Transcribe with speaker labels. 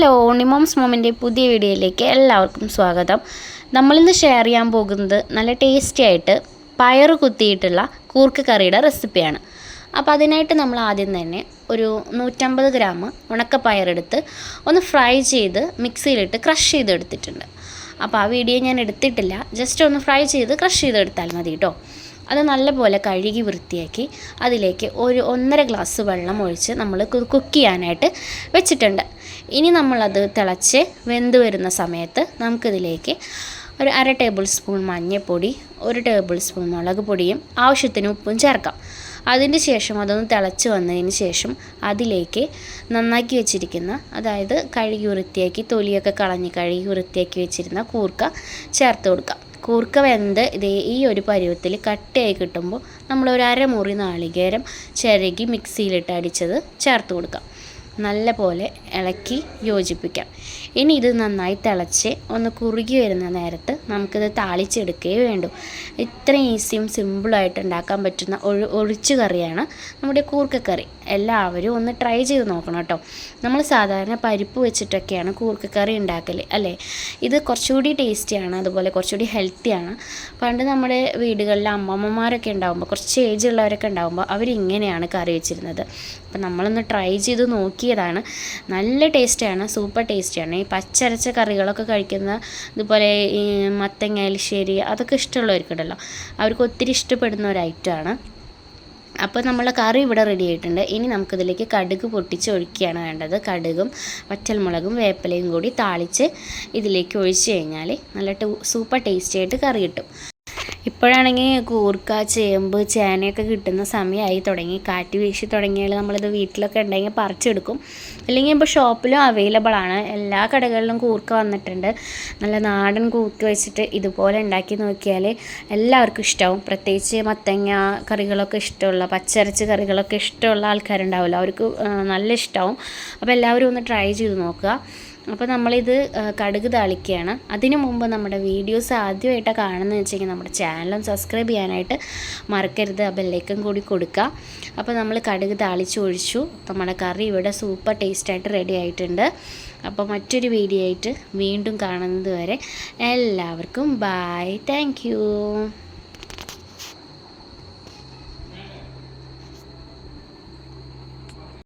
Speaker 1: Hello, നിമോംസ് മോമിൻ്റെ പുതിയ വീഡിയോയിലേക്ക് എല്ലാവർക്കും സ്വാഗതം. നമ്മളിന്ന് ഷെയർ ചെയ്യാൻ പോകുന്നത് നല്ല ടേസ്റ്റി ആയിട്ട് പയറ് കുത്തിയിട്ടുള്ള കൂർക്ക കറിയുടെ റെസിപ്പിയാണ്. അപ്പോൾ അതിനായിട്ട് നമ്മൾ ആദ്യം തന്നെ ഒരു 150 ഗ്രാം ഉണക്കപ്പയറെടുത്ത് ഒന്ന് ഫ്രൈ ചെയ്ത് മിക്സിയിലിട്ട് ക്രഷ് ചെയ്തെടുത്തിട്ടുണ്ട്. അപ്പോൾ ആ വീഡിയോ ഞാൻ എടുത്തിട്ടില്ല, ജസ്റ്റ് ഒന്ന് ഫ്രൈ ചെയ്ത് ക്രഷ് ചെയ്തെടുത്താൽ മതി കേട്ടോ. അത് നല്ലപോലെ കഴുകി വൃത്തിയാക്കി അതിലേക്ക് ഒരു 1.5 ഗ്ലാസ് വെള്ളം ഒഴിച്ച് നമ്മൾ കുക്ക് ചെയ്യാനായിട്ട് വെച്ചിട്ടുണ്ട്. ഇനി നമ്മളത് തിളച്ച് വെന്ത് വരുന്ന സമയത്ത് നമുക്കിതിലേക്ക് ഒരു 1/2 ടേബിൾ സ്പൂൺ മഞ്ഞൾപ്പൊടി, 1 ടേബിൾ സ്പൂൺ മുളക് പൊടിയും ആവശ്യത്തിന് ഉപ്പും ചേർക്കാം. അതിന് ശേഷം അതൊന്ന് തിളച്ച് വന്നതിന് ശേഷം അതിലേക്ക് നന്നാക്കി വെച്ചിരിക്കുന്ന, അതായത് കഴുകി വൃത്തിയാക്കി തൊലിയൊക്കെ കളഞ്ഞ് കഴുകി വൃത്തിയാക്കി വെച്ചിരുന്ന കൂർക്ക ചേർത്ത് കൊടുക്കാം. കൂർക്ക വെന്ത് ഈ ഒരു പരുവത്തിൽ കട്ടയായി കിട്ടുമ്പോൾ നമ്മളൊരു 1/2 മുറി നാളികേരം ചിരകി മിക്സിയിലിട്ട് അടിച്ചത് ചേർത്ത് കൊടുക്കാം. നല്ല പോലെ ഇളക്കി യോജിപ്പിക്കാം. ഇനി ഇത് നന്നായി തിളച്ച് ഒന്ന് കുറുകി വരുന്ന നേരത്ത് നമുക്കിത് താളിച്ചെടുക്കുകയേ വേണ്ടൂ. ഇത്രയും ഈസിയും സിമ്പിളായിട്ട് ഉണ്ടാക്കാൻ പറ്റുന്ന ഒഴിച്ചു കറിയാണ് നമ്മുടെ കൂർക്കക്കറി. എല്ലാവരും ഒന്ന് ട്രൈ ചെയ്ത് നോക്കണം കേട്ടോ. നമ്മൾ സാധാരണ പരിപ്പ് വെച്ചിട്ടൊക്കെയാണ് കൂർക്കക്കറി ഉണ്ടാക്കൽ അല്ലേ. ഇത് കുറച്ചുകൂടി ടേസ്റ്റിയാണ്, അതുപോലെ കുറച്ചുകൂടി ഹെൽത്തിയാണ്. പണ്ട് നമ്മുടെ വീടുകളിൽ അമ്മമ്മമാരൊക്കെ ഉണ്ടാകുമ്പോൾ, കുറച്ച് ഏജ് ഉള്ളവരൊക്കെ ഉണ്ടാകുമ്പോൾ അവരിങ്ങനെയാണ് കറി വെച്ചിരുന്നത്. അപ്പം നമ്മളൊന്ന് ട്രൈ ചെയ്ത് നോക്കിയതാണ്. നല്ല ടേസ്റ്റാണ്, സൂപ്പർ ടേസ്റ്റിയാണ്. ഈ പച്ചരച്ച കറികളൊക്കെ കഴിക്കുന്ന, ഇതുപോലെ ഈ മത്തങ്ങ എലിശ്ശേരി അതൊക്കെ ഇഷ്ടമുള്ളവർക്കുണ്ടല്ലോ, അവർക്ക് ഒത്തിരി ഇഷ്ടപ്പെടുന്ന ഒരു ഐറ്റമാണ്. അപ്പോൾ നമ്മളെ കറി ഇവിടെ റെഡി ആയിട്ടുണ്ട്. ഇനി നമുക്കിതിലേക്ക് കടുക് പൊട്ടിച്ച് ഒഴിക്കുകയാണ് വേണ്ടത്. കടുകും വറ്റൽമുളകും വേപ്പിലയും കൂടി താളിച്ച് ഇതിലേക്ക് ഒഴിച്ച് കഴിഞ്ഞാൽ നല്ല സൂപ്പർ ടേസ്റ്റി ആയിട്ട് കറി കിട്ടും. ഇപ്പോഴാണെങ്കിൽ കൂർക്ക, ചേമ്പ്, ചേനയൊക്കെ കിട്ടുന്ന സമയമായി തുടങ്ങി. കാറ്റ് വീശി തുടങ്ങിയാൽ നമ്മളിത് വീട്ടിലൊക്കെ ഉണ്ടെങ്കിൽ പറിച്ചെടുക്കും. അല്ലെങ്കിൽ ഇപ്പോൾ ഷോപ്പിലും അവൈലബിൾ ആണ്. എല്ലാ കടകളിലും കൂർക്ക വന്നിട്ടുണ്ട്. നല്ല നാടൻ കൂർക്ക വെച്ചിട്ട് ഇതുപോലെ ഉണ്ടാക്കി നോക്കിയാൽ എല്ലാവർക്കും ഇഷ്ടമാവും. പ്രത്യേകിച്ച് മത്തങ്ങ കറികളൊക്കെ ഇഷ്ടമുള്ള, പച്ചരച്ച് കറികളൊക്കെ ഇഷ്ടമുള്ള ആൾക്കാരുണ്ടാവുമല്ലോ, അവർക്ക് നല്ല ഇഷ്ടമാവും. അപ്പോൾ എല്ലാവരും ഒന്ന് ട്രൈ ചെയ്ത് നോക്കുക. അപ്പോൾ നമ്മളിത് കടുക് താളിക്കുകയാണ്. അതിനു മുമ്പ് നമ്മുടെ വീഡിയോസ് ആദ്യമായിട്ടാണ് കാണുന്നതെന്ന് വെച്ചെങ്കിൽ നമ്മുടെ ചാനലും സബ്സ്ക്രൈബ് ചെയ്യാനായിട്ട് മറക്കരുത്. ആ ബെല്ലൈക്കൺ കൂടി കൊടുക്കുക. അപ്പോൾ നമ്മൾ കടുക് താളിച്ച് ഒഴിച്ചു. നമ്മുടെ കറി ഇവിടെ സൂപ്പർ ടേസ്റ്റായിട്ട് റെഡി ആയിട്ടുണ്ട്. അപ്പോൾ മറ്റൊരു വീഡിയോ ആയിട്ട് വീണ്ടും കാണുന്നത് വരെ എല്ലാവർക്കും ബായ്. Thank you.